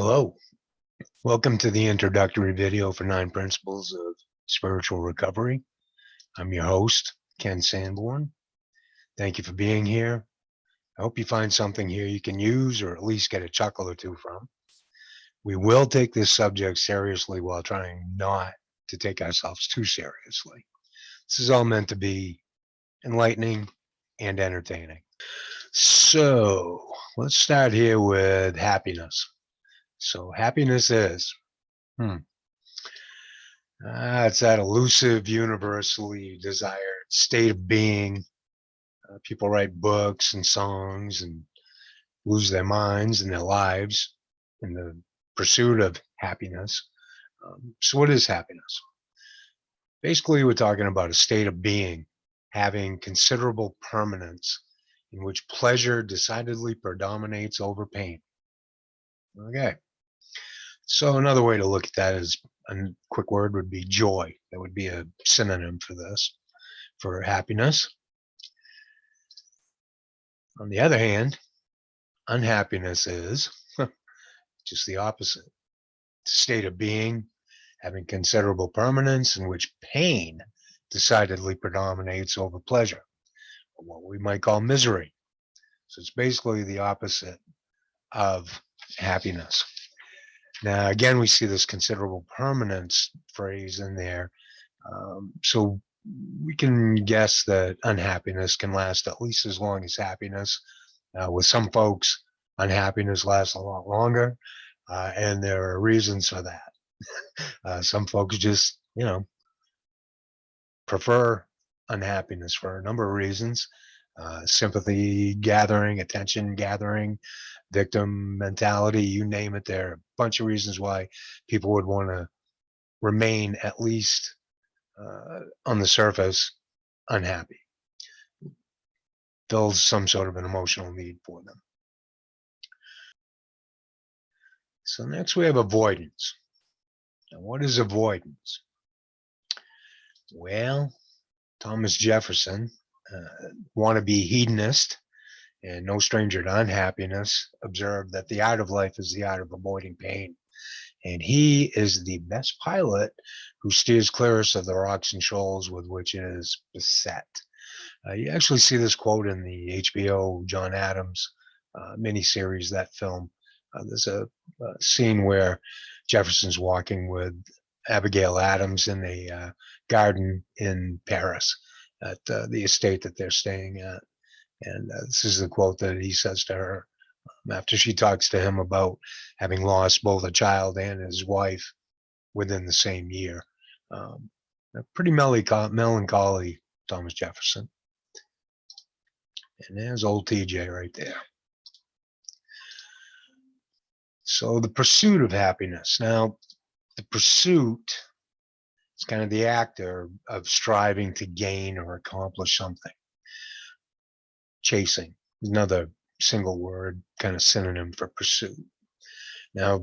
Hello, welcome to the introductory video for 9 Principles of Spiritual Recovery. I'm your host, Ken Sanborn. Thank you for being here. I hope you find something here you can use or at least get a chuckle or two from. We will take this subject seriously while trying not to take ourselves too seriously. This is all meant to be enlightening and entertaining. So let's start here with happiness. So happiness is, it's that elusive, universally desired state of being. People write books and songs and lose their minds and their lives in the pursuit of happiness. So what is happiness? Basically, we're talking about a state of being having considerable permanence in which pleasure decidedly predominates over pain. Okay. So another way to look at that is a quick word would be joy. That would be a synonym for this, for happiness. On the other hand, unhappiness is just the opposite. It's a state of being having considerable permanence in which pain decidedly predominates over pleasure, or what we might call misery. So it's basically the opposite of happiness. Now, again, we see this considerable permanence phrase in there. So we can guess that unhappiness can last at least as long as happiness. With some folks, unhappiness lasts a lot longer, and there are reasons for that. Some folks just, prefer unhappiness for a number of reasons. Sympathy gathering, attention gathering, victim mentality, you name it. There are a bunch of reasons why people would want to remain, at least on the surface, unhappy. Fills some sort of an emotional need for them. So next we have avoidance. Now, what is avoidance? Well, Thomas Jefferson, wannabe hedonist and no stranger to unhappiness, observed that the art of life is the art of avoiding pain. And he is the best pilot who steers clearest of the rocks and shoals with which it is beset. You actually see this quote in the HBO John Adams miniseries, that film. There's a scene where Jefferson's walking with Abigail Adams in a garden in Paris at the estate that they're staying at. And this is the quote that he says to her after she talks to him about having lost both a child and his wife within the same year. A pretty melancholy Thomas Jefferson. And there's old TJ right there. So the pursuit of happiness. Now, the pursuit is kind of the act of striving to gain or accomplish something. Chasing, another single word, kind of synonym for pursuit. Now,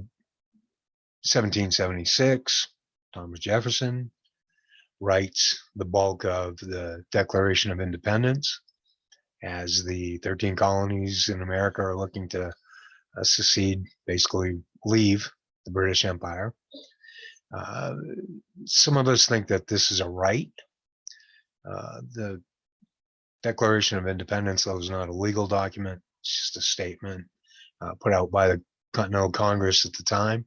1776, Thomas Jefferson writes the bulk of the Declaration of Independence as the 13 colonies in America are looking to secede, basically leave the British Empire. Some of us think that this is a right. The Declaration of Independence, though, is not a legal document. It's just a statement put out by the Continental Congress at the time.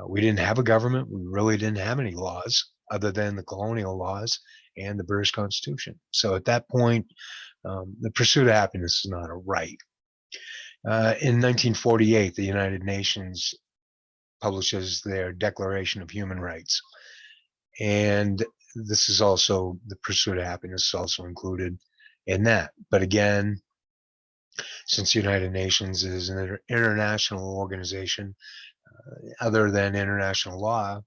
We didn't have a government. We really didn't have any laws other than the colonial laws and the British Constitution. So at that point, the pursuit of happiness is not a right. In 1948, the United Nations publishes their Declaration of Human Rights. And this is also, the pursuit of happiness is also included in that. But again, since the United Nations is an international organization, other than international law,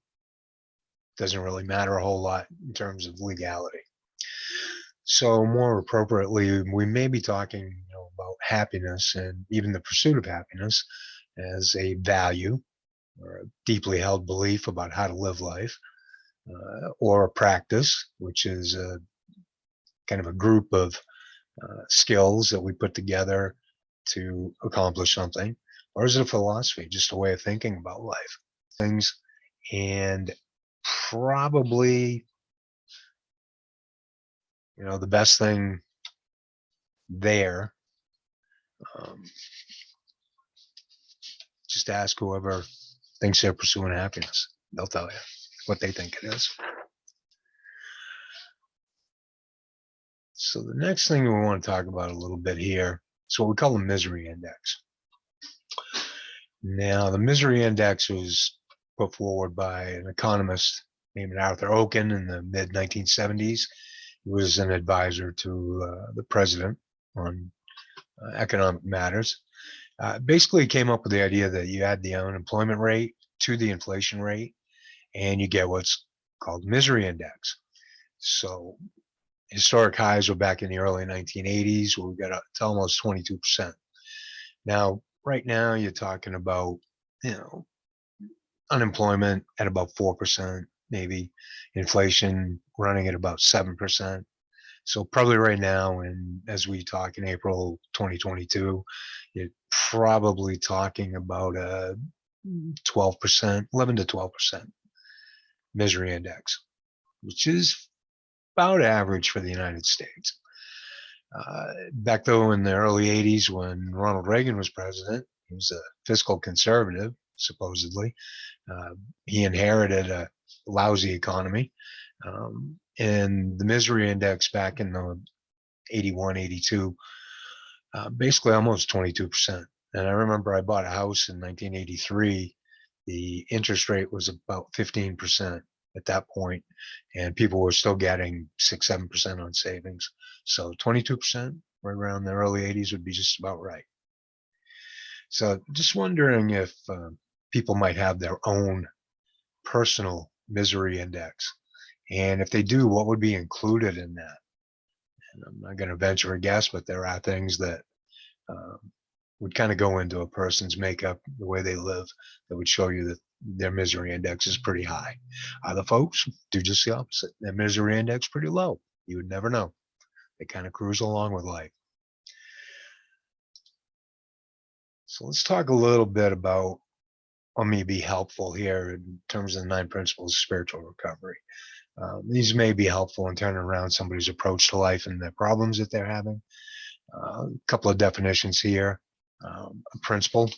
doesn't really matter a whole lot in terms of legality. So more appropriately, we may be talking about happiness and even the pursuit of happiness as a value or a deeply held belief about how to live life, or a practice, which is a kind of a group of skills that we put together to accomplish something, or is it a philosophy, just a way of thinking about life, things, and probably, the best thing there, um, just ask whoever thinks they're pursuing happiness. They'll tell you what they think it is. So the next thing we want to talk about a little bit here is what we call the misery index. Now, the misery index was put forward by an economist named Arthur Oken in the mid 1970s. He was an advisor to the president on economic matters. Basically, he came up with the idea that you add the unemployment rate to the inflation rate, and you get what's called misery index. So historic highs were back in the early 1980s, where we got up to almost 22%. Now, right now, you're talking about, unemployment at about 4%, maybe inflation running at about 7%. So probably right now, and as we talk in April 2022, you're probably talking about a 12%, 11 to 12% misery index, which is about average for the United States. Back though in the early 80s, when Ronald Reagan was president, he was a fiscal conservative, supposedly. He inherited a lousy economy. And the misery index back in the 81, 82, basically almost 22%. And I remember I bought a house in 1983. The interest rate was about 15% at that point, and people were still getting 6, 7% on savings. So 22% right around the early 80s would be just about right. So just wondering if people might have their own personal misery index. And if they do, what would be included in that? And I'm not going to venture a guess, but there are things that would kind of go into a person's makeup, the way they live, that would show you that their misery index is pretty high. Other folks do just the opposite. Their misery index pretty low. You would never know. They kind of cruise along with life. So let's talk a little bit about what may be helpful here in terms of the 9 principles of spiritual recovery. These may be helpful in turning around somebody's approach to life and the problems that they're having. A couple of definitions here. A principle.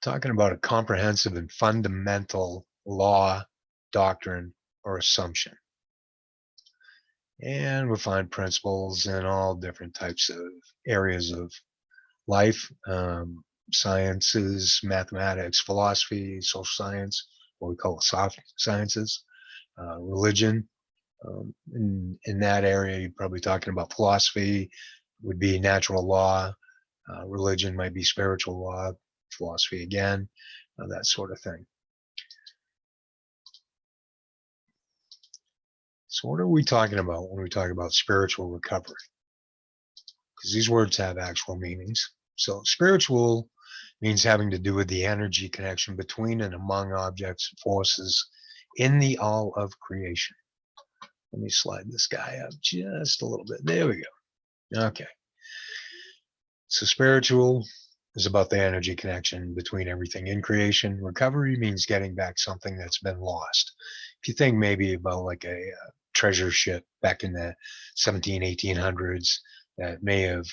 Talking about a comprehensive and fundamental law, doctrine, or assumption. And we find principles in all different types of areas of life, sciences, mathematics, philosophy, social science, what we call soft sciences, religion. In that area, you're probably talking about philosophy would be natural law, religion might be spiritual law, philosophy again, that sort of thing. So what are we talking about when we talk about spiritual recovery? Because these words have actual meanings. So spiritual means having to do with the energy connection between and among objects and forces in the all of creation. Let me slide this guy up just a little bit. There we go. Okay. So spiritual is about the energy connection between everything in creation. Recovery means getting back something that's been lost. If you think maybe about like a treasure ship back in the 1800s that may have,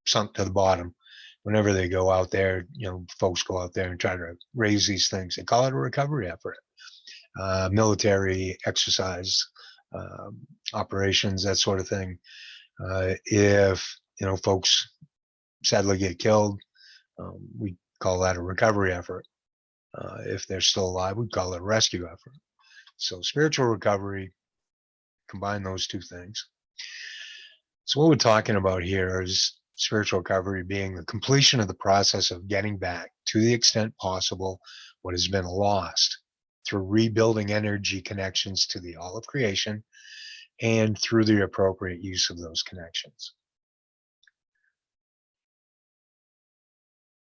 sunk to the bottom. Whenever they go out there, folks go out there and try to raise these things. They call it a recovery effort. Military exercise, operations, that sort of thing. If folks sadly get killed, we call that a recovery effort. If they're still alive, we call it a rescue effort. So spiritual recovery, combine those two things. So what we're talking about here is spiritual recovery being the completion of the process of getting back, to the extent possible, what has been lost through rebuilding energy connections to the all of creation and through the appropriate use of those connections.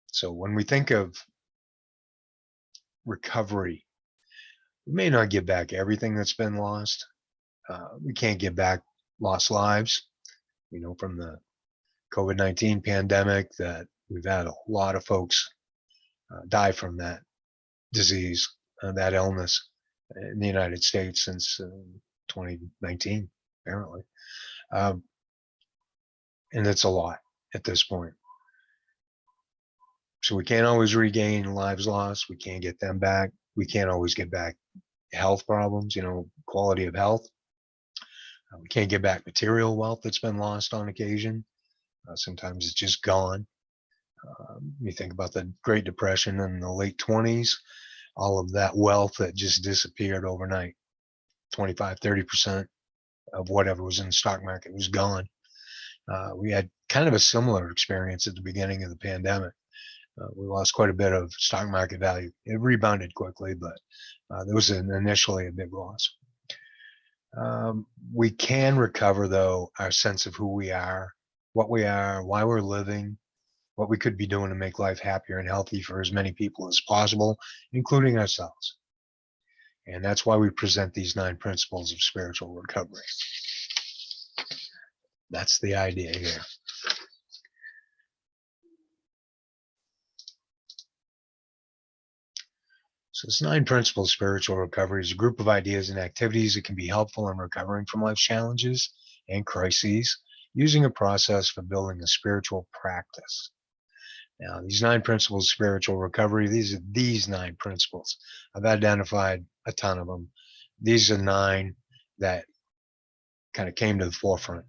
So when we think of recovery, we may not get back everything that's been lost. We can't get back lost lives, from the COVID-19 pandemic that we've had a lot of folks die from that disease, that illness in the United States since 2019, apparently. Um, and it's a lot at this point. So we can't always regain lives lost. We can't get them back. We can't always get back health problems, quality of health. We can't get back material wealth that's been lost on occasion. Sometimes it's just gone. You think about the Great Depression in the late 20s, all of that wealth that just disappeared overnight. 25, 30% of whatever was in the stock market was gone. We had kind of a similar experience at the beginning of the pandemic. We lost quite a bit of stock market value. It rebounded quickly, but there was initially a big loss. We can recover, though, our sense of who we are, what we are, why we're living, what we could be doing to make life happier and healthy for as many people as possible, including ourselves. And that's why we present these 9 principles of spiritual recovery. That's the idea here. So this 9 principles of spiritual recovery is a group of ideas and activities that can be helpful in recovering from life's challenges and crises, using a process for building a spiritual practice. Now, these 9 principles of spiritual recovery, these 9 principles. I've identified a ton of them. These are 9 that kind of came to the forefront.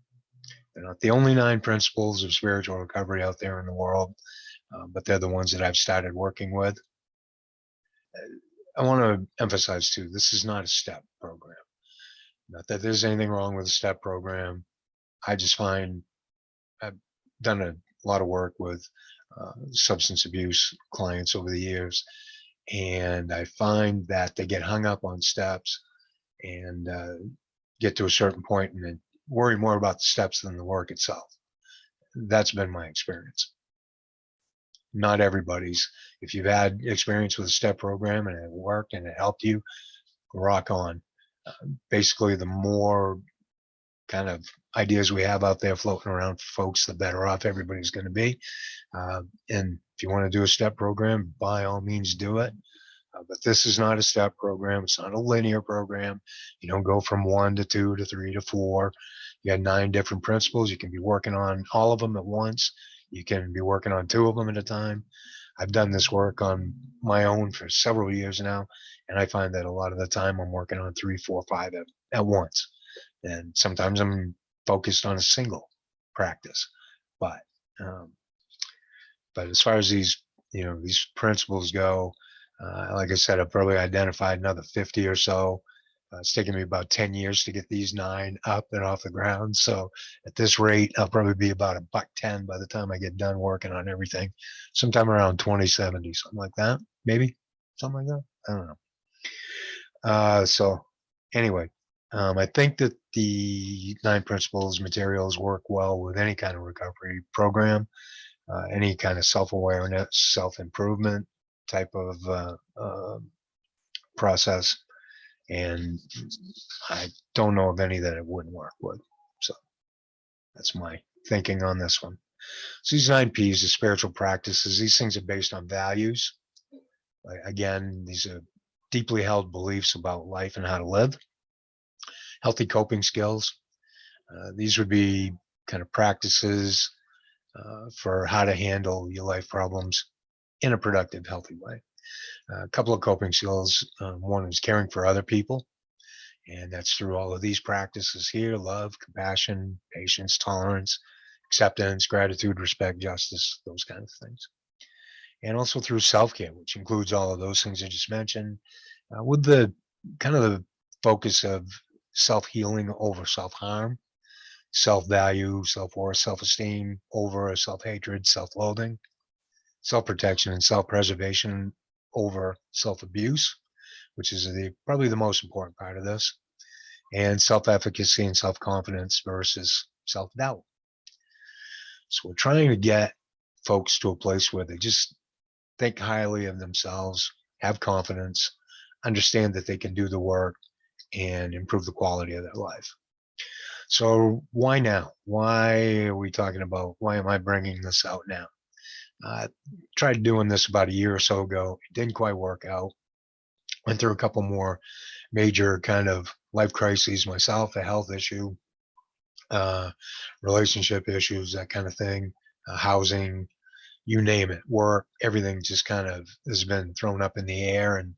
They're not the only 9 principles of spiritual recovery out there in the world, but they're the ones that I've started working with. I want to emphasize, too, this is not a STEP program. Not that there's anything wrong with a STEP program. I just find I've done a lot of work with substance abuse clients over the years, and I find that they get hung up on steps and get to a certain point and then worry more about the steps than the work itself. That's been my experience. Not everybody's. If you've had experience with a STEP program and it worked and it helped you, rock on. Basically, the more kind of ideas we have out there floating around for folks, the better off everybody's going to be. And if you want to do a STEP program, by all means do it. But this is not a STEP program. It's not a linear program. You don't go from 1 to 2 to 3 to 4. You got 9 different principles. You can be working on all of them at once. You can be working on 2 of them at a time. I've done this work on my own for several years now, and I find that a lot of the time I'm working on 3, 4, 5 at once. And sometimes I'm focused on a single practice. But as far as these principles go, like I said, I've probably identified another 50 or so. It's taken me about 10 years to get these 9 up and off the ground. So at this rate, I'll probably be about $110 by the time I get done working on everything. Sometime around 2070, something like that, maybe something like that. I don't know. So anyway, I think that the 9 principles materials work well with any kind of recovery program, any kind of self-awareness, self-improvement type of process. And I don't know of any that it wouldn't work with. So that's my thinking on this one. So these 9 P's, the spiritual practices, these things are based on values. Again, these are deeply held beliefs about life and how to live. Healthy coping skills. These would be kind of practices for how to handle your life problems in a productive, healthy way. A couple of coping skills. One is caring for other people, and that's through all of these practices here: love, compassion, patience, tolerance, acceptance, gratitude, respect, justice, those kind of things. And also through self-care, which includes all of those things I just mentioned, with the kind of the focus of self-healing over self-harm, self-value, self-worth, self-esteem over self-hatred, self-loathing, self-protection and self-preservation over self-abuse, which is probably the most important part of this, and self-efficacy and self-confidence versus self-doubt. So we're trying to get folks to a place where they just think highly of themselves, have confidence, understand that they can do the work, and improve the quality of their life. So why now? Why are we talking about, why am I bringing this out now? Tried doing this about a year or so ago. It didn't quite work out. Went through a couple more major kind of life crises myself, a health issue, uh, relationship issues, that kind of thing, housing, you name it, work, everything just kind of has been thrown up in the air, and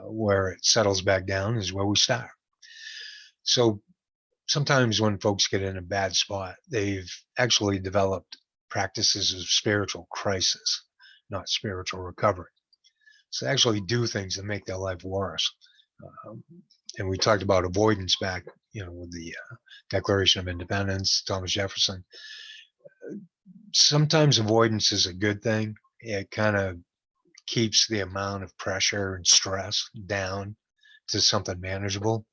where it settles back down is where we start. So sometimes when folks get in a bad spot, they've actually developed practices of spiritual crisis, not spiritual recovery. So they actually do things that make their life worse. Um, and we talked about avoidance back, with the Declaration of Independence, Thomas Jefferson. Sometimes avoidance is a good thing. It kind of keeps the amount of pressure and stress down to something manageable.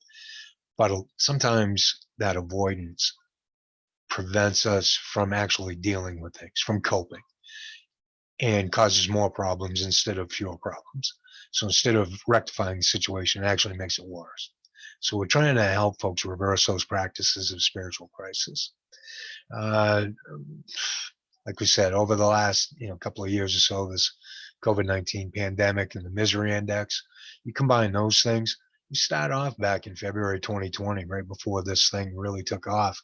But sometimes that avoidance prevents us from actually dealing with things, from coping, and causes more problems instead of fewer problems. So instead of rectifying the situation, it actually makes it worse. So we're trying to help folks reverse those practices of spiritual crisis. Uh, like we said, over the last couple of years or so, this COVID-19 pandemic and the misery index, you combine those things. We start off back in February 2020, right before this thing really took off.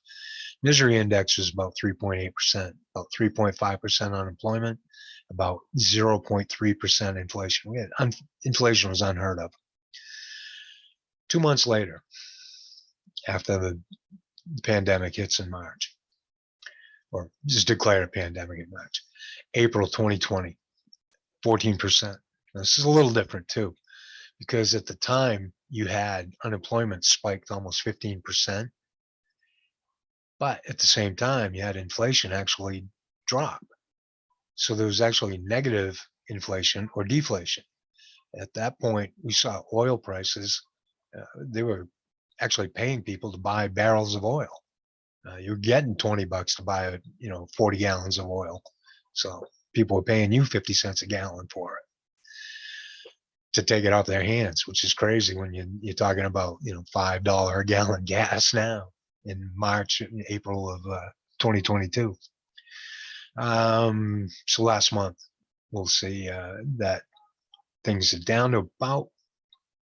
Misery index was about 3.8%, about 3.5% unemployment, about 0.3% inflation. Inflation was unheard of. 2 months later, after the pandemic hits in March, or just declared a pandemic in March, April 2020, 14%. Now, this is a little different too, because at the time you had unemployment spiked almost 15%, but at the same time you had inflation actually drop. So there was actually negative inflation or deflation. At that point, we saw oil prices. They were actually paying people to buy barrels of oil. You're getting $20 to buy, 40 gallons of oil. So people were paying you 50 cents a gallon for it to take it off their hands, which is crazy when you're talking about, $5 a gallon gas now in March and April of 2022. So last month, we'll see that things are down to about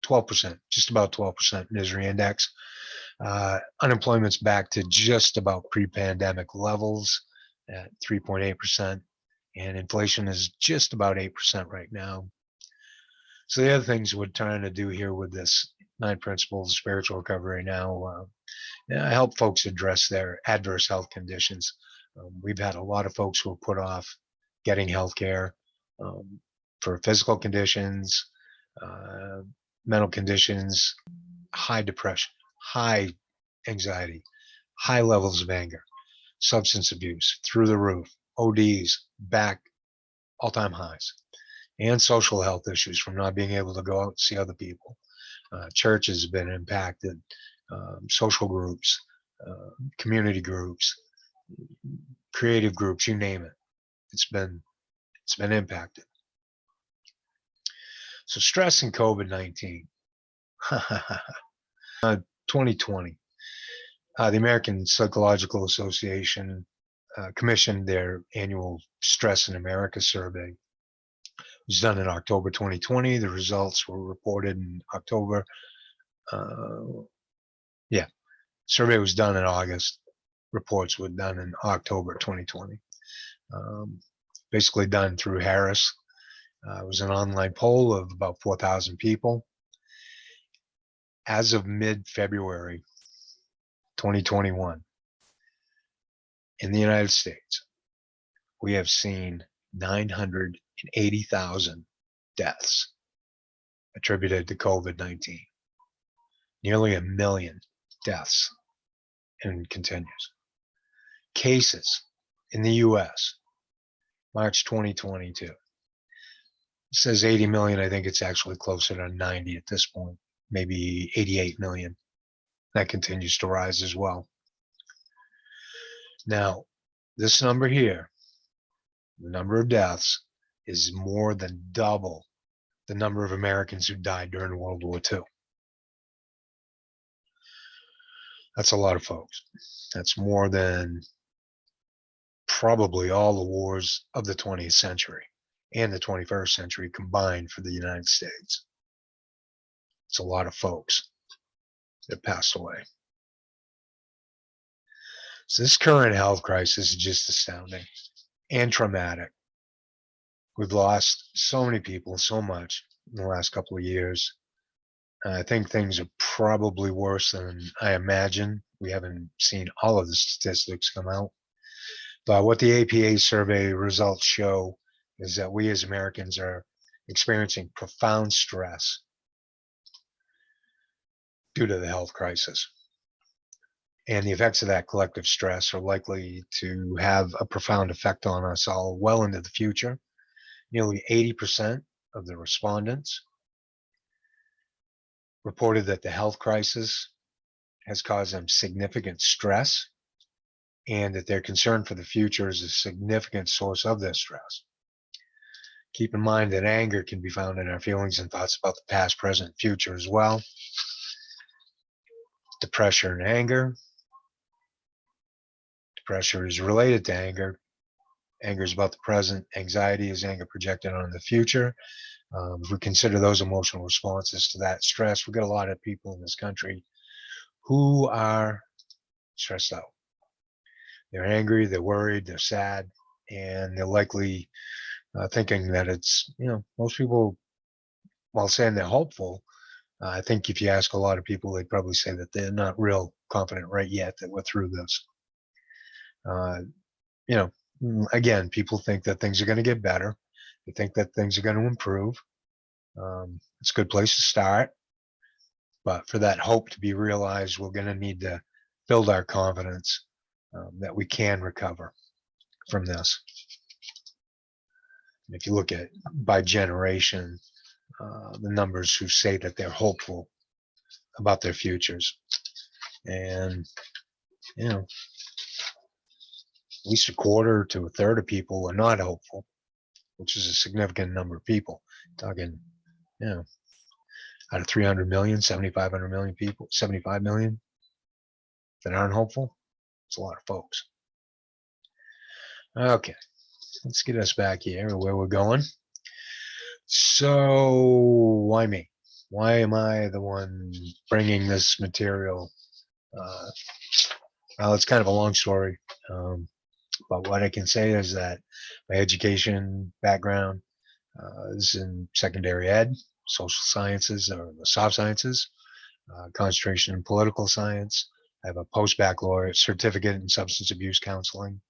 12%, just about 12% misery index. Unemployment's back to just about pre-pandemic levels at 3.8%, and inflation is just about 8% right now. So the other things we're trying to do here with this 9 principles of spiritual recovery now, help folks address their adverse health conditions. We've had a lot of folks who have put off getting health care for physical conditions, uh, mental conditions, high depression, high anxiety, high levels of anger, substance abuse through the roof, ODs back all-time highs, and social health issues from not being able to go out and see other people. Church has been impacted, social groups, community groups, creative groups, you name it. It's been impacted. So stress and COVID-19. 2020, the American Psychological Association commissioned their annual Stress in America survey. It was done in October 2020. The results were reported in October. Survey was done in August. Reports were done in October 2020. Basically done through Harris. It was an online poll of about 4,000 people. As of mid-February 2021, in the United States, we have seen 980,000 deaths attributed to COVID-19. Nearly 1 million deaths, and continues. Cases in the U.S., March 2022. It says 80 million. I think it's actually closer to 90 at this point, maybe 88 million. That continues to rise as well. Now, this number here, the number of deaths, is more than double the number of Americans who died during World War II. That's a lot of folks. That's more than probably all the wars of the 20th century and the 21st century combined for the United States. It's a lot of folks that passed away. So this current health crisis is just astounding and traumatic. We've lost so many people, so much in the last couple of years. I think things are probably worse than I imagine. We haven't seen all of the statistics come out. But what the APA survey results show is that we as Americans are experiencing profound stress due to the health crisis. And the effects of that collective stress are likely to have a profound effect on us all well into the future. Nearly 80% of the respondents reported that the health crisis has caused them significant stress and that their concern for the future is a significant source of their stress. Keep in mind that anger can be found in our feelings and thoughts about the past, present, and future as well. Depression and anger. Depression is related to anger. Anger is about the present. Anxiety is anger projected on the future. If we consider those emotional responses to that stress, we've got a lot of people in this country who are stressed out. They're angry, they're worried, they're sad, and they're likely thinking that it's, most people, while saying they're hopeful, I think if you ask a lot of people, they'd probably say that they're not real confident right yet that we're through this. Again, people think that things are going to get better. They think that things are going to improve. It's a good place to start. But for that hope to be realized, we're going to need to build our confidence that we can recover from this. And if you look at by generation, the numbers who say that they're hopeful about their futures, and at least a quarter to a third of people are not hopeful, which is a significant number of people. Talking, out of 300 million, 7,500 million people, 75 million that aren't hopeful. It's a lot of folks. Okay, let's get us back here where we're going. So why me? Why am I the one bringing this material? Well, it's kind of a long story, but what I can say is that my education background is in secondary ed, social sciences, or the soft sciences, concentration in political science. I have a post-baccalaureate certificate in substance abuse counseling.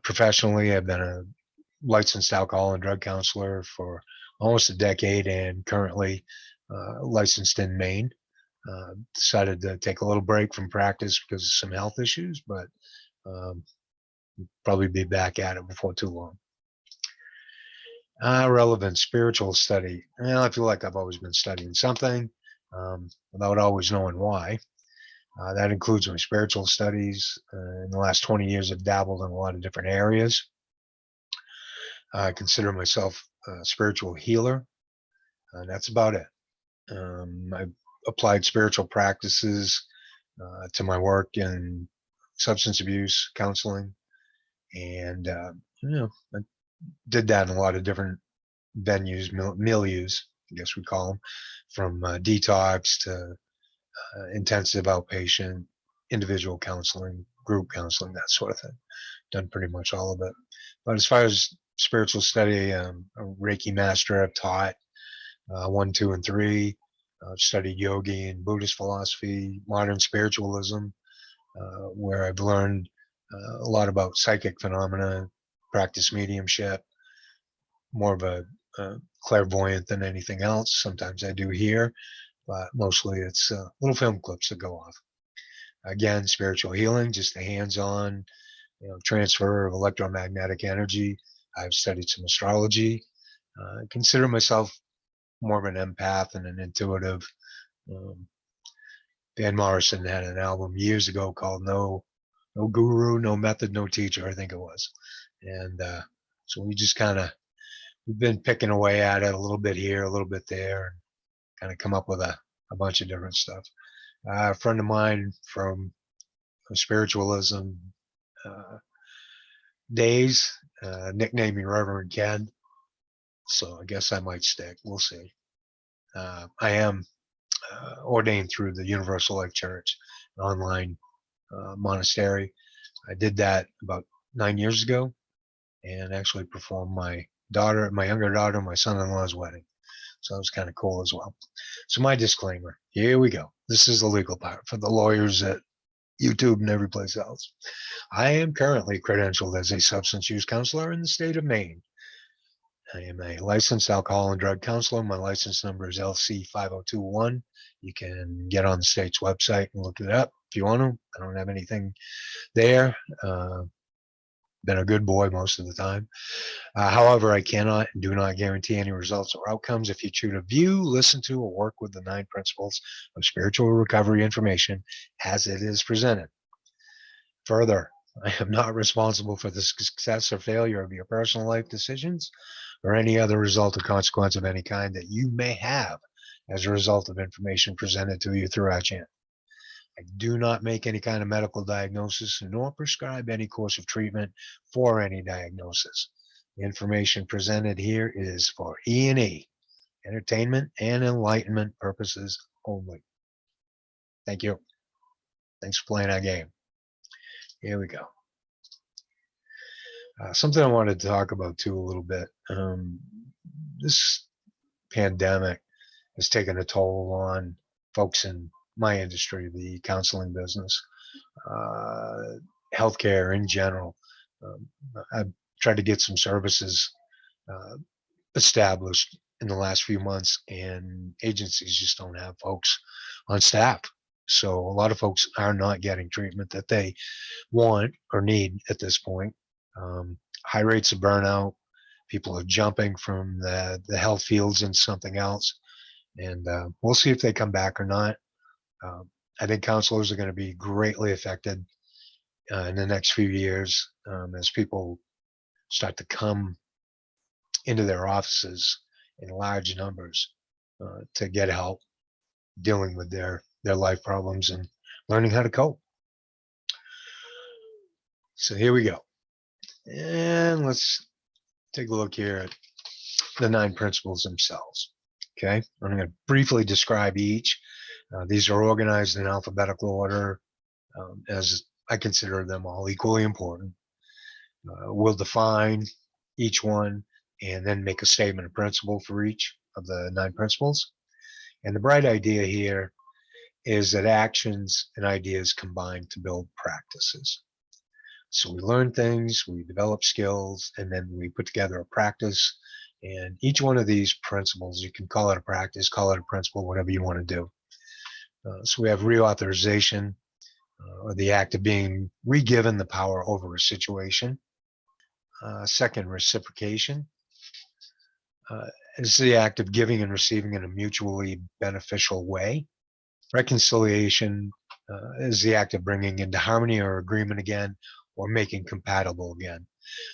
Professionally, I've been a licensed alcohol and drug counselor for almost a decade and currently licensed in Maine. Decided to take a little break from practice because of some health issues, but probably be back at it before too long. Relevant spiritual study. Well, I feel like I've always been studying something without always knowing why. That includes my spiritual studies. In the last 20 years, I've dabbled in a lot of different areas. I consider myself a spiritual healer, and that's about it. I've applied spiritual practices to my work in substance abuse counseling, and I did that in a lot of different venues, milieus, I guess we call them, from detox to intensive outpatient, individual counseling, group counseling, that sort of thing. Done pretty much all of it. But as far as spiritual study, a Reiki master. I've taught 1, 2, and 3. I've studied yogi and Buddhist philosophy, modern spiritualism, where I've learned a lot about psychic phenomena, practice mediumship, more of a clairvoyant than anything else. Sometimes I do hear, but mostly it's little film clips that go off. Again, spiritual healing, just the hands-on transfer of electromagnetic energy. I've studied some astrology. I consider myself more of an empath and an intuitive. Van Morrison had an album years ago called No Guru, No Method, No Teacher, I think it was. And so we've been picking away at it a little bit here, a little bit there, and kind of come up with a a bunch of different stuff. A friend of mine from spiritualism uh, days nicknamed me Reverend Ken, so I guess I might stick. We'll see. I am ordained through the Universal Life Church, an online monastery. I did that about 9 years ago, and actually performed my younger daughter, my son-in-law's wedding. So that was kind of cool as well. So my disclaimer, here we go. This is the legal part for the lawyers at YouTube and every place else. I am currently credentialed as a substance use counselor in the state of Maine. I am a licensed alcohol and drug counselor. My license number is LC5021. You can get on the state's website and look it up if you want to. I don't have anything there. Been a good boy most of the time. However, I cannot and do not guarantee any results or outcomes if you choose to view, listen to, or work with the 9 principles of spiritual recovery information as it is presented. Further, I am not responsible for the success or failure of your personal life decisions or any other result or consequence of any kind that you may have as a result of information presented to you through our channel. I do not make any kind of medical diagnosis nor prescribe any course of treatment for any diagnosis. The information presented here is for E&E, entertainment and enlightenment purposes only. Thank you. Thanks for playing our game. Here we go. Something I wanted to talk about too a little bit. This pandemic has taken a toll on folks in my industry, the counseling business, healthcare in general. I've tried to get some services established in the last few months, and agencies just don't have folks on staff. So a lot of folks are not getting treatment that they want or need at this point. High rates of burnout. People are jumping from the health fields into something else, and we'll see if they come back or not. I think counselors are going to be greatly affected in the next few years as people start to come into their offices in large numbers to get help dealing with their life problems and learning how to cope. So here we go. And let's take a look here at the 9 principles themselves. Okay, I'm going to briefly describe each. These are organized in alphabetical order as I consider them all equally important. We'll define each one and then make a statement of principle for each of the 9 principles. And the bright idea here is that actions and ideas combine to build practices. So we learn things, we develop skills, and then we put together a practice. And each one of these principles, you can call it a practice, call it a principle, whatever you want to do. So we have reauthorization, or the act of being re-given the power over a situation. Second, reciprocation. Is the act of giving and receiving in a mutually beneficial way. Reconciliation is the act of bringing into harmony or agreement again, or making compatible again.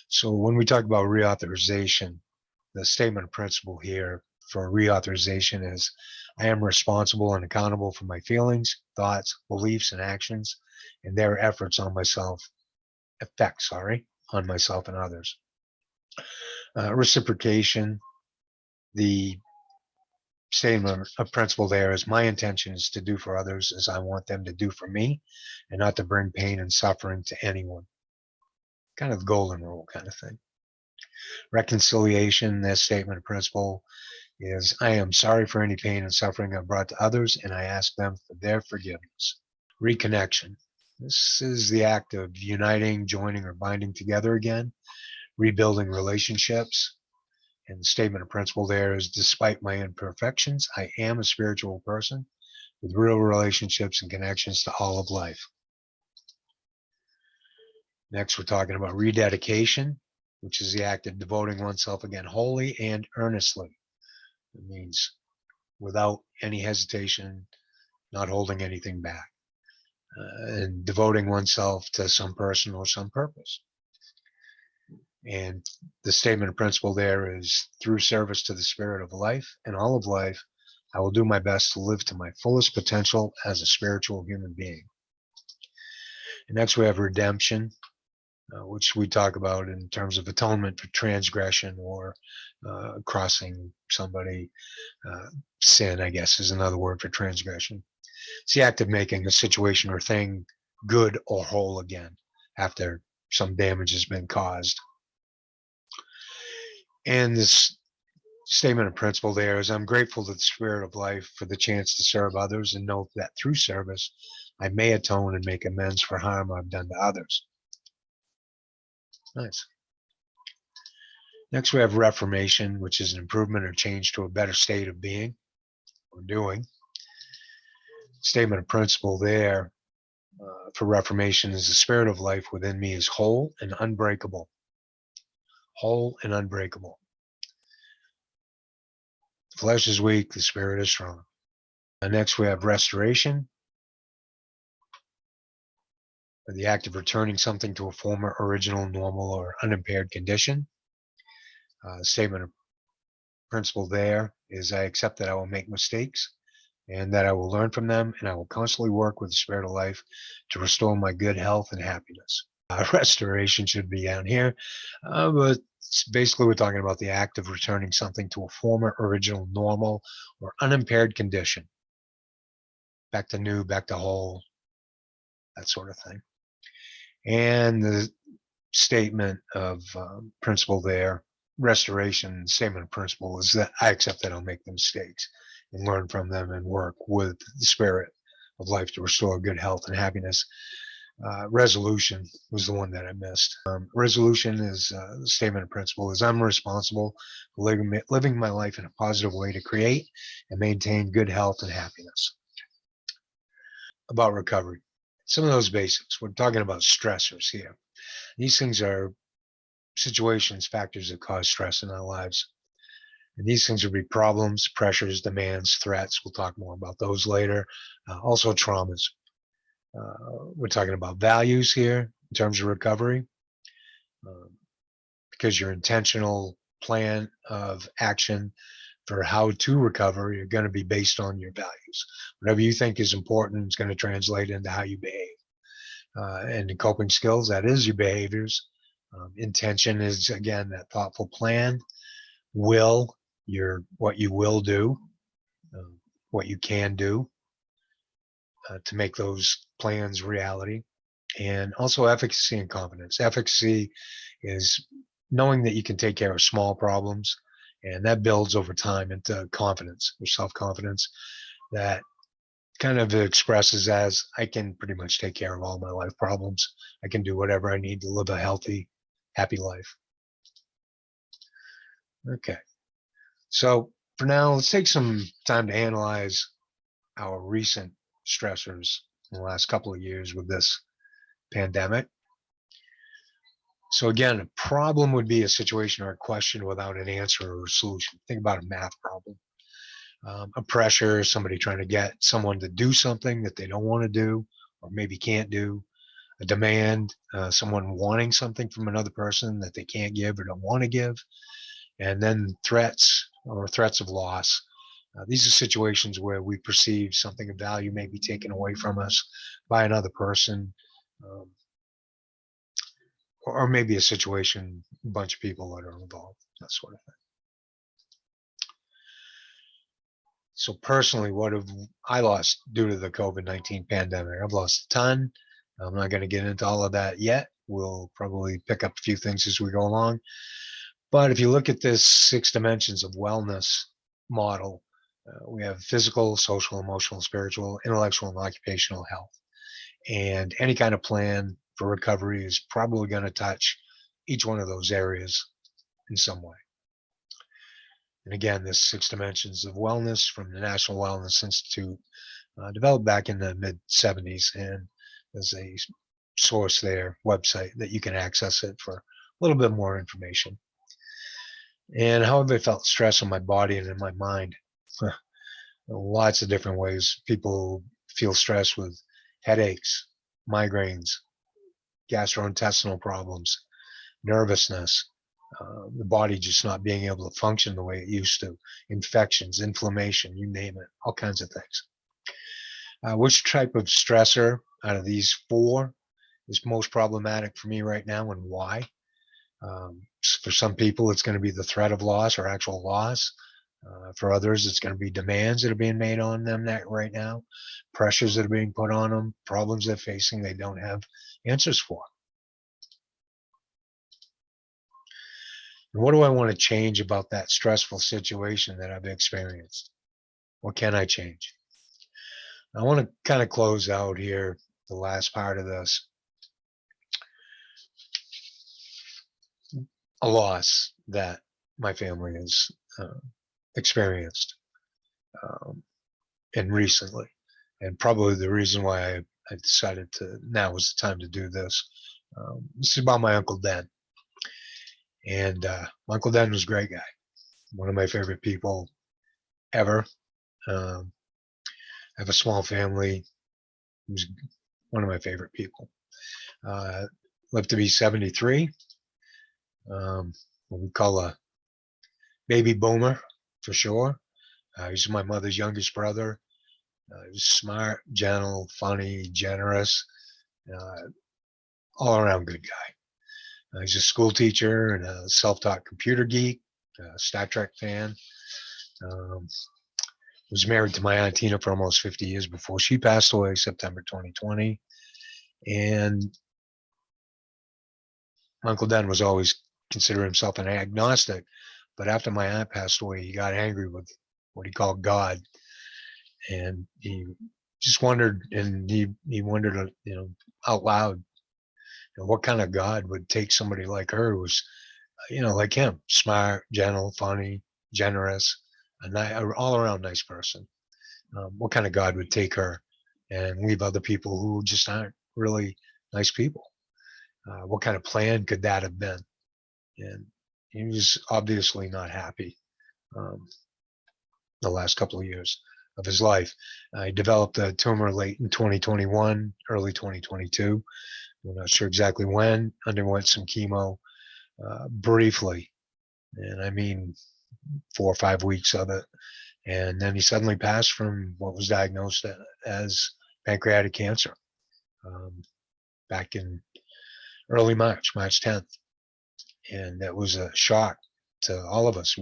So when we talk about reauthorization, the statement of principle here for reauthorization is I am responsible and accountable for my feelings, thoughts, beliefs, and actions, and their effects on myself and others. Reciprocation, the statement of principle there is my intention is to do for others as I want them to do for me, and not to bring pain and suffering to anyone. Kind of the golden rule kind of thing. Reconciliation, this statement of principle is I am sorry for any pain and suffering I've brought to others, and I ask them for their forgiveness. Reconnection. This is the act of uniting, joining, or binding together again, rebuilding relationships. And the statement of principle there is despite my imperfections, I am a spiritual person with real relationships and connections to all of life. Next, we're talking about rededication, which is the act of devoting oneself again wholly and earnestly. It means without any hesitation, not holding anything back, and devoting oneself to some person or some purpose. And the statement of principle there is through service to the spirit of life and all of life, I will do my best to live to my fullest potential as a spiritual human being. And next we have redemption, which we talk about in terms of atonement for transgression or crossing somebody. Sin, I guess, is another word for transgression. It's the act of making a situation or thing good or whole again after some damage has been caused. And this statement of principle there is, I'm grateful to the spirit of life for the chance to serve others and know that through service, I may atone and make amends for harm I've done to others. Nice. Next, we have reformation, which is an improvement or change to a better state of being or doing. Statement of principle there for reformation is, the spirit of life within me is whole and unbreakable. Whole and unbreakable. The flesh is weak, the spirit is strong. Next, we have restoration, the act of returning something to a former, original, normal, or unimpaired condition. Statement of principle there is, I accept that I will make mistakes and that I will learn from them, and I will constantly work with the spirit of life to restore my good health and happiness. Restoration should be down here, but basically we're talking about the act of returning something to a former, original, normal, or unimpaired condition. Back to new, back to whole, that sort of thing. And the statement of principle there, restoration statement of principle, is that I accept that I'll make the mistakes and learn from them and work with the spirit of life to restore good health and happiness. Resolution was the one that I missed. Resolution is the statement of principle is, I'm responsible for living my life in a positive way to create and maintain good health and happiness. About recovery, some of those basics. We're talking about stressors here. These things are situations, factors that cause stress in our lives. And these things would be problems, pressures, demands, threats. We'll talk more about those later. Also traumas. We're talking about values here in terms of recovery, because your intentional plan of action for how to recover are going to be based on your values. Whatever you think is important is going to translate into how you behave. And the coping skills, that is your behaviors. Intention is, again, that thoughtful plan. Will, what you will do, what you can do to make those plans reality. And also efficacy and confidence. Efficacy is knowing that you can take care of small problems, and that builds over time into confidence or self-confidence that kind of expresses as, I can pretty much take care of all my life problems. I can do whatever I need to live a healthy, happy life. Okay. So for now, let's take some time to analyze our recent stressors in the last couple of years with this pandemic. So again, a problem would be a situation or a question without an answer or a solution. Think about a math problem. A pressure, somebody trying to get someone to do something that they don't want to do or maybe can't do. A demand, someone wanting something from another person that they can't give or don't want to give. And then threats or threats of loss. These are situations where we perceive something of value may be taken away from us by another person, or maybe a situation, a bunch of people that are involved, that sort of thing. So personally, what have I lost due to the COVID-19 pandemic? I've lost a ton. I'm not going to get into all of that yet. We'll probably pick up a few things as we go along. But if you look at this 6 dimensions of wellness model, we have physical, social, emotional, spiritual, intellectual, and occupational health. And any kind of plan for recovery is probably going to touch each one of those areas in some way. And again, this 6 dimensions of wellness from the National Wellness Institute, developed back in the mid-70s, and there's a source there, website, that you can access it for a little bit more information. And how have I felt stress on my body and in my mind? Lots of different ways. People feel stress with headaches, migraines, gastrointestinal problems, nervousness, The body just not being able to function the way it used to. Infections, inflammation, you name it, all kinds of things. Which type of stressor out of these four is most problematic for me right now, and why? For some people, it's going to be the threat of loss or actual loss. For others, it's going to be demands that are being made on them right now, pressures that are being put on them, problems they're facing they don't have answers for. And what do I want to change about that stressful situation that I've experienced? What can I change? I want to kind of close out here the last part of this. A loss that my family has experienced and recently. And probably the reason why I decided now was the time to do this. This is about my Uncle Den. And my Uncle Den was a great guy. One of my favorite people ever. I have a small family. He was one of my favorite people. Lived to be 73. What we call a baby boomer for sure. He's my mother's youngest brother. He was smart, gentle, funny, generous, all around good guy. He's a school teacher and a self-taught computer geek, Star Trek fan. Was married to my Aunt Tina for almost 50 years before she passed away, September 2020. And Uncle Den was always considered himself an agnostic, but after my aunt passed away, he got angry with what he called God, and he just wondered, and he wondered, out loud, what kind of God would take somebody like her, who was, like him, smart, gentle, funny, generous, all around nice person. What kind of God would take her and leave other people who just aren't really nice people? What kind of plan could that have been? And he was obviously not happy the last couple of years of his life. He developed a tumor late in 2021, early 2022. We're not sure exactly when. Underwent some chemo briefly, and I mean 4 or 5 weeks of it. And then he suddenly passed from what was diagnosed as pancreatic cancer back in early March 10th. And that was a shock to all of us.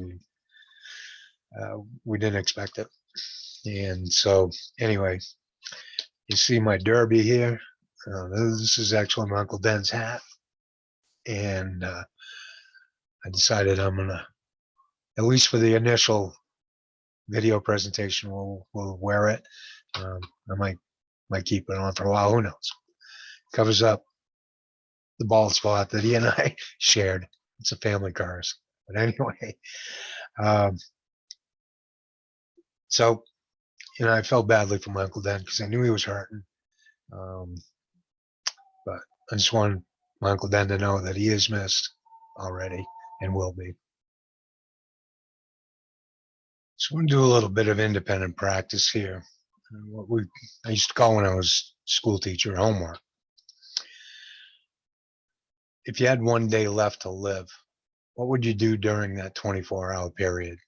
We didn't expect it. And so anyway, you see my derby here. This is actually my Uncle Den's hat. And I decided I'm going to, at least for the initial video presentation, we'll wear it. I might keep it on for a while. Who knows? Covers up the bald spot that he and I shared. It's a family curse. But anyway, so, I felt badly for my Uncle Den because I knew he was hurting. But I just wanted my Uncle Den to know that he is missed already and will be. So I'm going to do a little bit of independent practice here. What I used to call, when I was school teacher, homework. If you had one day left to live, what would you do during that 24-hour period?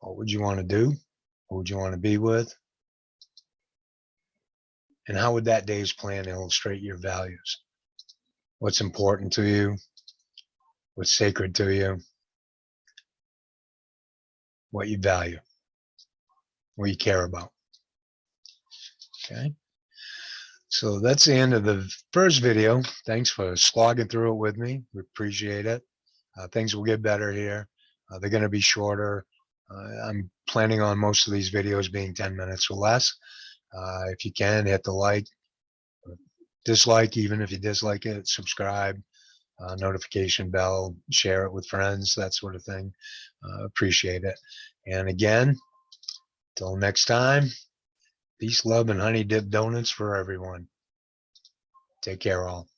What would you want to do? Who would you want to be with? And how would that day's plan illustrate your values? What's important to you? What's sacred to you? What you value? What you care about? Okay. So that's the end of the first video. Thanks for slogging through it with me. We appreciate it. Things will get better here. They're going to be shorter. I'm planning on most of these videos being 10 minutes or less. If you can, hit the like, dislike, even if you dislike it, subscribe, notification bell, share it with friends, that sort of thing. Appreciate it. And again, till next time, peace, love, and honey dip donuts for everyone. Take care, all.